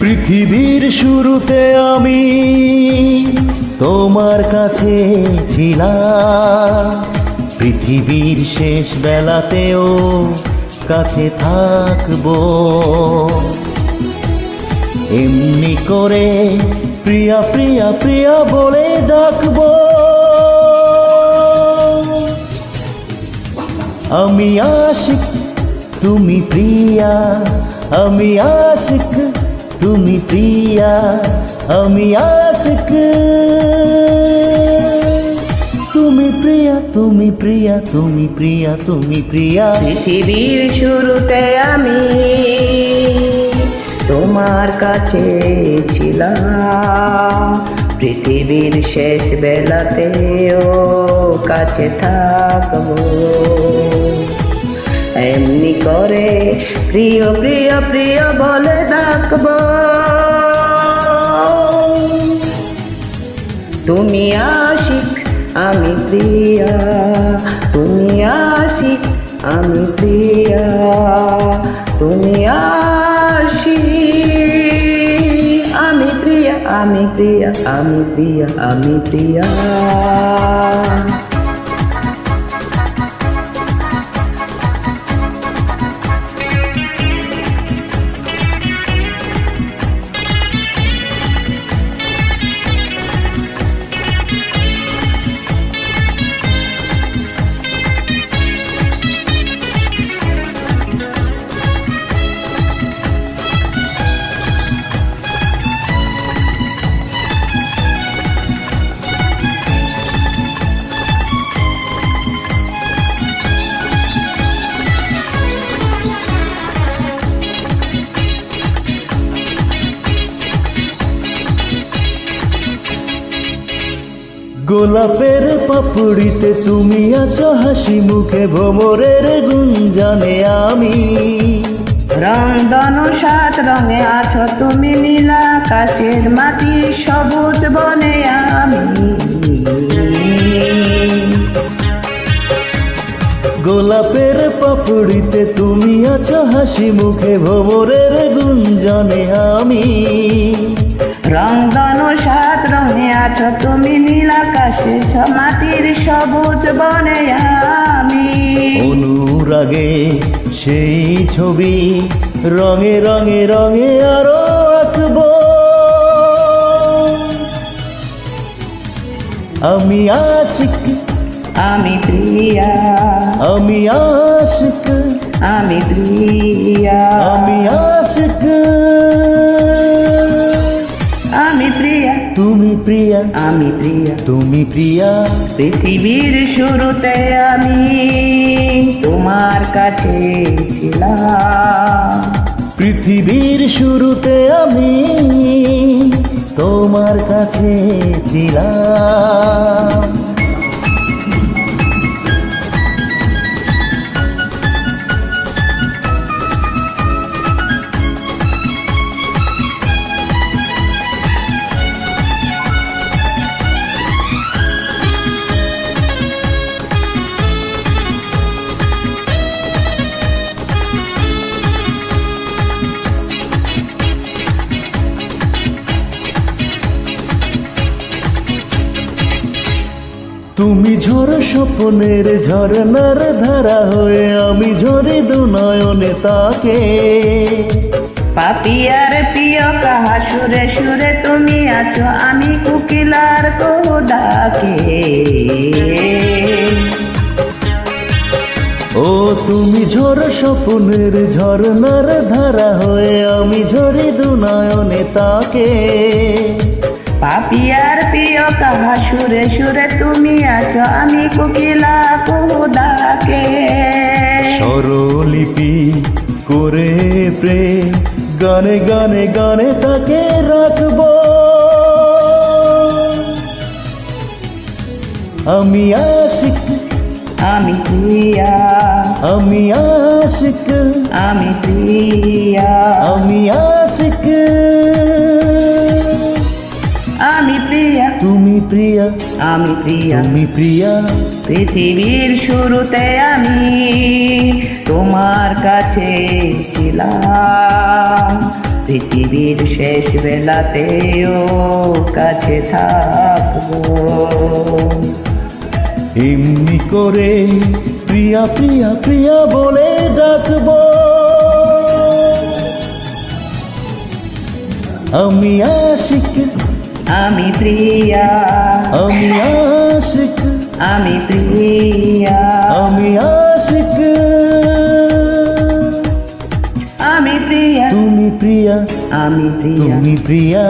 পৃথিবীর শুরুতে আমি তোমার কাছে ছিলাম, পৃথিবীর শেষ বেলাতেও কাছে থাকবো। এমনি করে প্রিয়া প্রিয়া প্রিয়া বলে ডাকবো। আমি আশিক তুমি প্রিয়া, আমি আশিক তুমি প্রিয়া, আমি আশিক তুমি প্রিয়া, তুমি প্রিয়া, তুমি প্রিয়া, তুমি প্রিয়া। পৃথিবীর শুরুতে আমি তোমার কাছে ছিলাম, পৃথিবীর শেষ বেলাতেও কাছে থাকবো। এমনি করে প্রিয় প্রিয় প্রিয় বলে ডাকবো। তুমি আশিক আমি প্রিয়া, তুমি আশিক আমি প্রিয়া, তুমি আশিক আমি প্রিয়া, আমি প্রিয়া, আমি প্রিয়া, আমি প্রিয়া। গোলাপের পাপড়িতে তুমি আছো হাসি মুখে, ভ্রমরের গুঞ্জনে আমি। রংধন সাত রঙে আছো তুমি, নীল আকাশের মাটি সবুজ বনে আমি। গোলাপের পাপড়িতে তুমি আছো হাসি মুখে, ভ্রমরের গুঞ্জনে আমি। রংধনু সাত রঙে আছো তুমি, নীল আকাশে মাটির সবুজ বনে আমি। অনুরাগে সেই ছবি রঙে রঙে রঙে আরো আঁকবো। আমি আশিক আমি প্রিয়া, আমি আশিক আমি প্রিয়া, আমি আশিক আমি প্রিয়া, তুমি প্রিয়া, আমি প্রিয়া, তুমি প্রিয়া। পৃথিবীর শুরুতে আমি তোমার কাছে ছিলাম, পৃথিবীর শুরুতে আমি তোমার কাছে ছিলাম। তুমি ঝড় স্বপ্নের ঝরনার ধারা হয়ে, আমি ঝরে দু নয়নে তাকে। পাপিয়ার প্রিয় কাহা সুরে সুরে তুমি আছো, আমি কুকিলার কোদাকে। ও তুমি ঝড় স্বপ্নের ঝরনার ধারা হয়ে, আমি ঝরে দু নয়নে তাকে। পাপিয়ার প্রিয় কাহা সুরে সুরে তুমি আছো, আমি কোকিলা কোদাকে। স্বরলিপি করে প্রেম গানে গানে গানে তাকে রাখবো। আমি আশিক আমি প্রিয়া, আমি আশিক আমি প্রিয়া, আমি আশিক আমি প্রিয়া, তুমি প্রিয়া, আমি প্রিয়া, তুমি প্রিয়া। পৃথিবীর শুরুতে আমি তোমার কাছে ছিলাম, পৃথিবীর শেষ বেলাতেও কাছে থাকবো। এমনি করে প্রিয়া প্রিয়া প্রিয়া বলে ডাকবো। আমি আশিক, আমি প্রিয়া, আমি আশিক, আমি প্রিয়া, আমি আশিক, আমি প্রিয়া, তুমি প্রিয়া, আমি প্রিয়া, তুমি প্রিয়া।